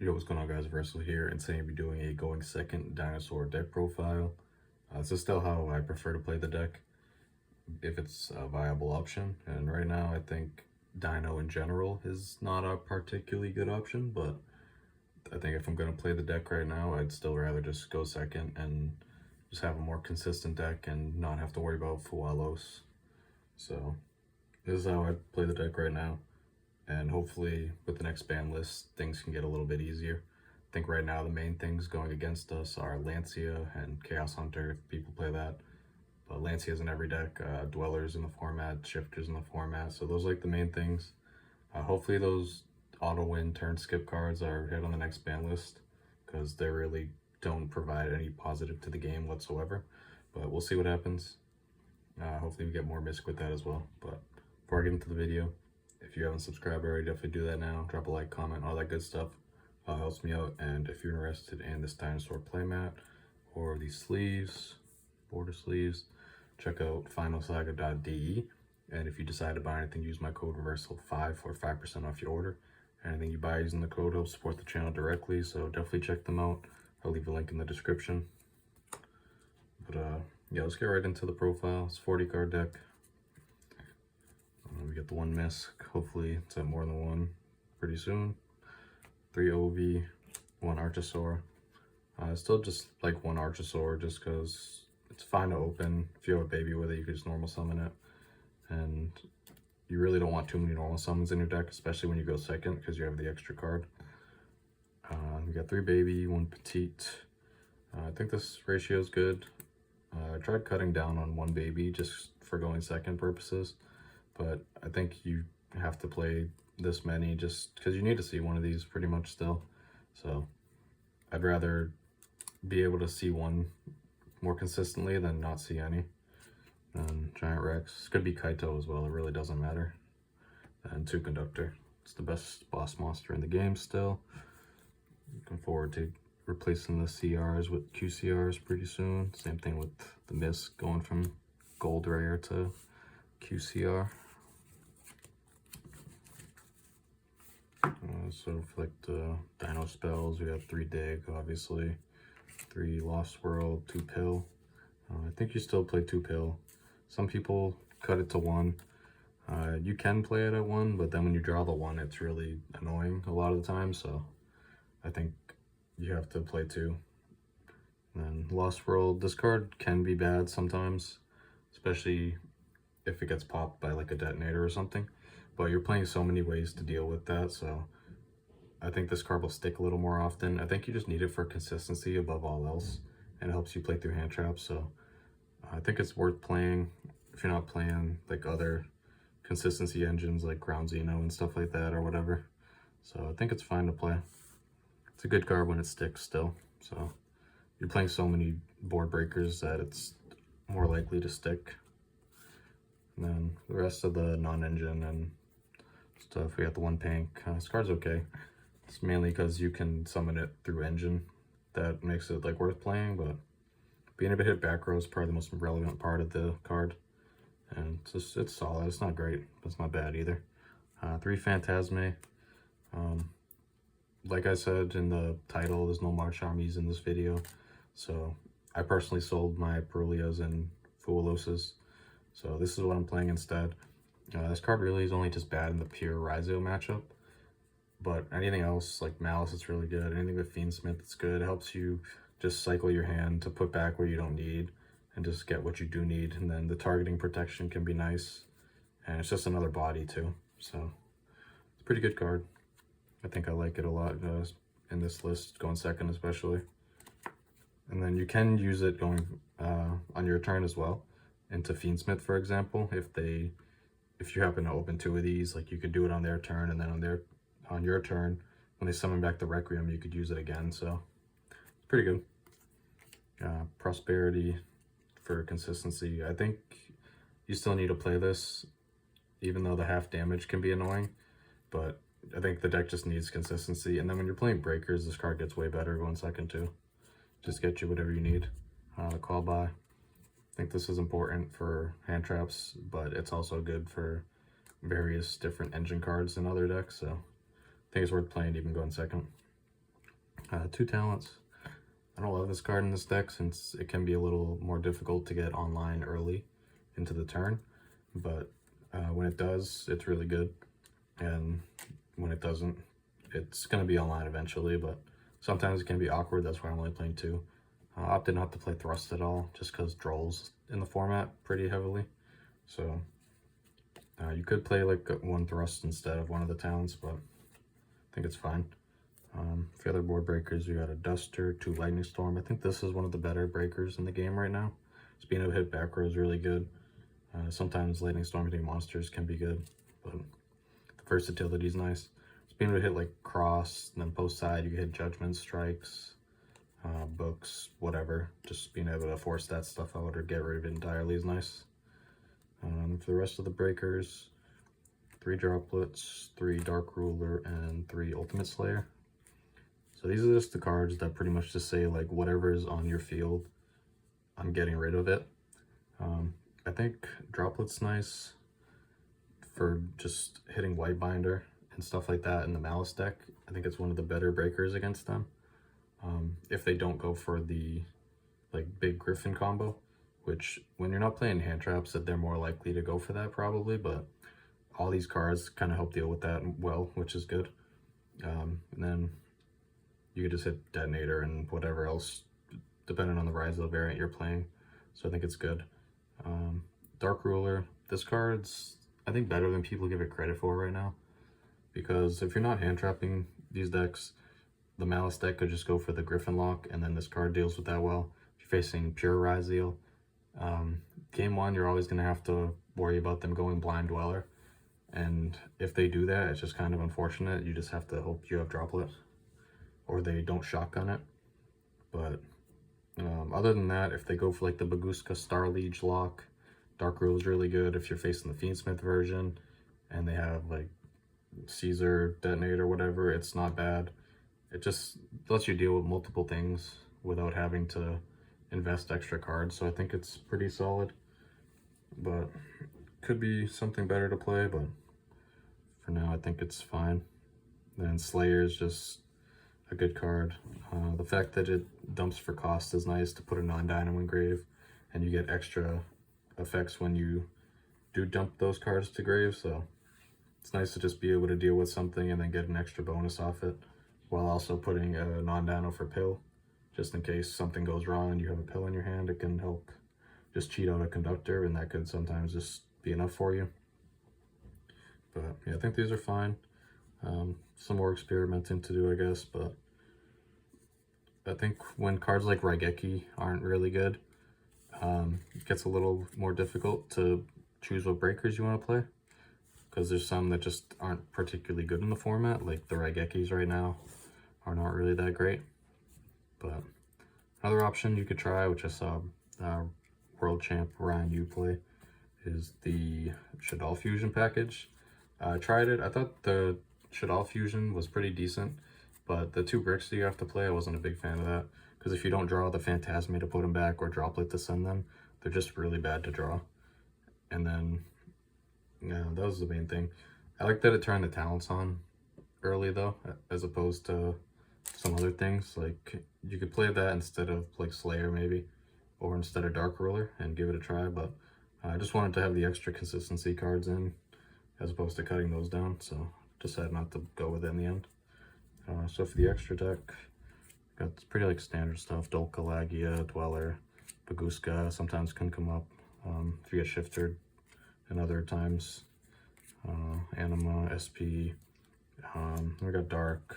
Yo, what's going on, guys? Versal here, and today I'll be doing a going second dinosaur deck profile. This is still how I prefer to play the deck, if it's a viable option. And right now, I think Dino in general is not a particularly good option, but I think if I'm going to play the deck right now, I'd still rather just go second and just have a more consistent deck and not have to worry about Fualos. So this is how I play the deck right now. And hopefully with the next ban list, things can get a little bit easier. I think right now the main things going against us are Lancia and Chaos Hunter, if people play that. But Lancia's in every deck, Dwellers in the format, Shifters in the format, so those are like the main things. Hopefully those auto-win turn skip cards are hit on the next ban list, because they really don't provide any positive to the game whatsoever. But we'll see what happens. Hopefully we get more Mystic with that as well. But before I get into the video, if you haven't subscribed already, definitely do that now. Drop a like, comment, all that good stuff. Helps me out. And if you're interested in this dinosaur playmat or these sleeves, border sleeves, check out finalsaga.de. And if you decide to buy anything, use my code Reversal5 for 5% off your order. Anything you buy using the code helps support the channel directly, so definitely check them out. I'll leave a link in the description. But yeah, let's get right into the profile. It's a 40 card deck. We get the one Misc. Hopefully it's at more than one pretty soon. 3 OV, 1 Archosaur. Still just like 1 Archosaur just because it's fine to open. If you have a baby with it, you can just normal summon it. And you really don't want too many normal summons in your deck, especially when you go second because you have the extra card. We got 3 baby, 1 petite. I think this ratio is good. I tried cutting down on 1 baby just for going second purposes. But I think you have to play this many just because you need to see one of these pretty much still. So I'd rather be able to see one more consistently than not see any. And Giant Rex. Could be Kaito as well, it really doesn't matter. And 2 Conductor. It's the best boss monster in the game still. Looking forward to replacing the CRs with QCRs pretty soon. Same thing with the Mist going from Gold Rare to QCR. So for like the Dino spells, we have 3 Dig, obviously, 3 Lost World, 2 Pill. I think you still play 2 Pill. Some people cut it to 1. You can play it at 1, but then when you draw the 1, it's really annoying a lot of the time. So I think you have to play 2. And then Lost World, this card can be bad sometimes, especially if it gets popped by like a detonator or something. But you're playing so many ways to deal with that, so I think this card will stick a little more often. I think you just need it for consistency above all else, and it helps you play through hand traps, so I think it's worth playing if you're not playing like other consistency engines like Ground Xeno and stuff like that or whatever. So I think it's fine to play. It's a good card when it sticks still, so you're playing so many board breakers that it's more likely to stick. And then the rest of the non-engine and stuff, we got the 1 Pink. This card's okay. It's mainly because you can summon it through engine. That makes it like worth playing, but being able to hit back row is probably the most relevant part of the card. And it's solid. It's not great, but it's not bad either. 3 Phantasme. Like I said in the title, there's no Mulcharmies in this video. So I personally sold my Perulias and Fualoses. So this is what I'm playing instead. This card really is only just bad in the pure Rhizio matchup. But anything else, like Malice, it's really good. Anything with Fiendsmith, it's good. It helps you just cycle your hand to put back where you don't need and just get what you do need. And then the targeting protection can be nice. And it's just another body too. So it's a pretty good card. I think I like it a lot in this list, going second especially. And then you can use it going on your turn as well. Into Fiendsmith, for example, if you happen to open 2 of these, like you could do it on their turn, and then on your turn, when they summon back the Requiem, you could use it again. So it's pretty good. Prosperity for consistency. I think you still need to play this, even though the half damage can be annoying. But I think the deck just needs consistency. And then when you're playing breakers, this card gets way better going second too. Just get you whatever you need. The call by. I think this is important for hand traps, but it's also good for various different engine cards in other decks, so I think it's worth playing even going second. 2 talents. I don't love this card in this deck since it can be a little more difficult to get online early into the turn, but when it does, it's really good, and when it doesn't, it's going to be online eventually, but sometimes it can be awkward. That's why I'm only playing 2. Opted not to play Thrust at all, just because Droll's in the format pretty heavily, so you could play like 1 Thrust instead of one of the talents, but I think it's fine. For the other board breakers, we got a Duster, 2 Lightning Storm. I think this is one of the better breakers in the game right now. Just being able to hit back row is really good. Sometimes Lightning Storm hitting monsters can be good, but the versatility is nice. Just being able to hit like cross, and then post side, you can hit Judgment Strikes, books, whatever. Just being able to force that stuff out or get rid of it entirely is nice. For the rest of the breakers, 3 Droplets, 3 Dark Ruler, and 3 Ultimate Slayer. So these are just the cards that pretty much just say like whatever is on your field, I'm getting rid of it. I think Droplet's nice for just hitting White Binder and stuff like that in the Malice deck. I think it's one of the better breakers against them. If they don't go for the like big Griffin combo, which when you're not playing hand traps, that they're more likely to go for that probably, but all these cards kind of help deal with that well, which is good. And then you could just hit Detonator and whatever else, depending on the Rise of the variant you're playing. So I think it's good. Dark Ruler, this card's, I think, better than people give it credit for right now. Because if you're not hand trapping these decks, the Malice deck could just go for the Griffin lock, and then this card deals with that well. If you're facing pure Ryzeal, game 1, you're always going to have to worry about them going Blind Dweller. And if they do that, it's just kind of unfortunate. You just have to hope you have Droplet, or they don't shotgun it. But other than that, if they go for like the Baguska Star Liege lock, Dark Rule is really good if you're facing the Fiendsmith version and they have like Caesar, Detonator, whatever. It's not bad. It just lets you deal with multiple things without having to invest extra cards, so I think it's pretty solid. But could be something better to play, but for now I think it's fine. Then Slayer is just a good card. The fact that it dumps for cost is nice to put a non-dynamo in grave, and you get extra effects when you do dump those cards to grave, so it's nice to just be able to deal with something and then get an extra bonus off it, while also putting a non-dino for pill, just in case something goes wrong and you have a pill in your hand. It can help just cheat out a conductor, and that could sometimes just be enough for you. But yeah, I think these are fine. Some more experimenting to do, I guess, but I think when cards like Raigeki aren't really good, it gets a little more difficult to choose what breakers you want to play, because there's some that just aren't particularly good in the format, like the Raigekis right now are not really that great. But another option you could try, which I saw World Champ Ryan Yu play, is the Shaddoll Fusion package. I tried it. I thought the Shaddoll Fusion was pretty decent, but the 2 bricks that you have to play, I wasn't a big fan of that, because if you don't draw the Phantasme to put them back or Droplet to send them, they're just really bad to draw. And then, yeah, that was the main thing. I like that it turned the talents on early though, as opposed to some other things. Like, you could play that instead of like Slayer maybe, or instead of Dark Ruler, and give it a try, but I just wanted to have the extra consistency cards in, as opposed to cutting those down, so decided not to go with it in the end. So for the extra deck, got pretty like standard stuff. Dolka, Lagia, Dweller, Baguska sometimes can come up if you get shifted, and other times Anima, SP. We got Dark.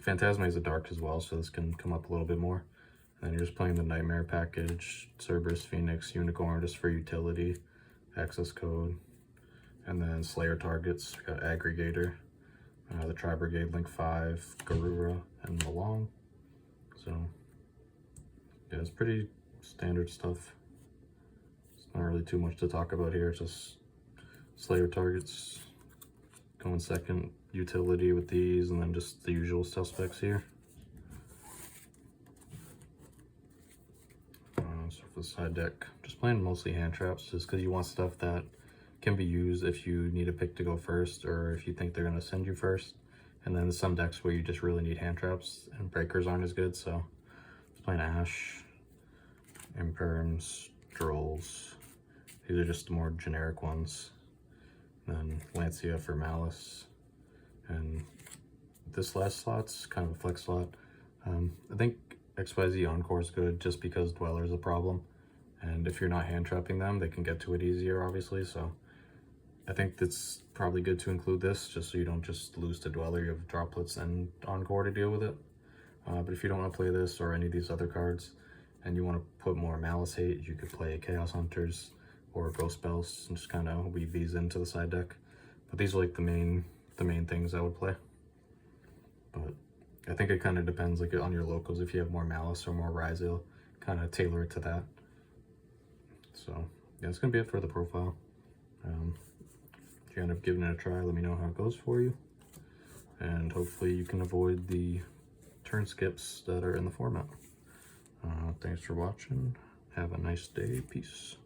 Phantasma is a Dark as well, so this can come up a little bit more. And then you're just playing the Nightmare package, Cerberus, Phoenix, Unicorn, just for utility, access code. And then Slayer targets, we got Aggregator, the Tri-Brigade Link 5, Garura, and Malong. So, yeah, it's pretty standard stuff. It's not really too much to talk about here, it's just Slayer targets, going second, utility with these, and then just the usual suspects here. So for the side deck, just playing mostly hand traps, just because you want stuff that can be used if you need a pick to go first, or if you think they're going to send you first, And then some decks where you just really need hand traps and breakers aren't as good, so it's playing Ash, Imperms, Drolls. These are just the more generic ones. And then Lancia for Malice. And this last slot's kind of a flex slot. I think XYZ Encore is good just because Dweller is a problem. And if you're not hand trapping them, they can get to it easier, obviously. So I think it's probably good to include this just so you don't just lose to Dweller. You have Droplets and Encore to deal with it. But if you don't want to play this or any of these other cards and you want to put more Malice hate, you could play Chaos Hunters or Ghost Spells and just kind of weave these into the side deck. But these are like the main things I would play. But I think it kind of depends like on your locals. If you have more Malice or more Ryzeal, kind of tailor it to that. So yeah, that's gonna be it for the profile. If you end up giving it a try, let me know how it goes for you, and hopefully you can avoid the turn skips that are in the format. Thanks for watching. Have a nice day. Peace.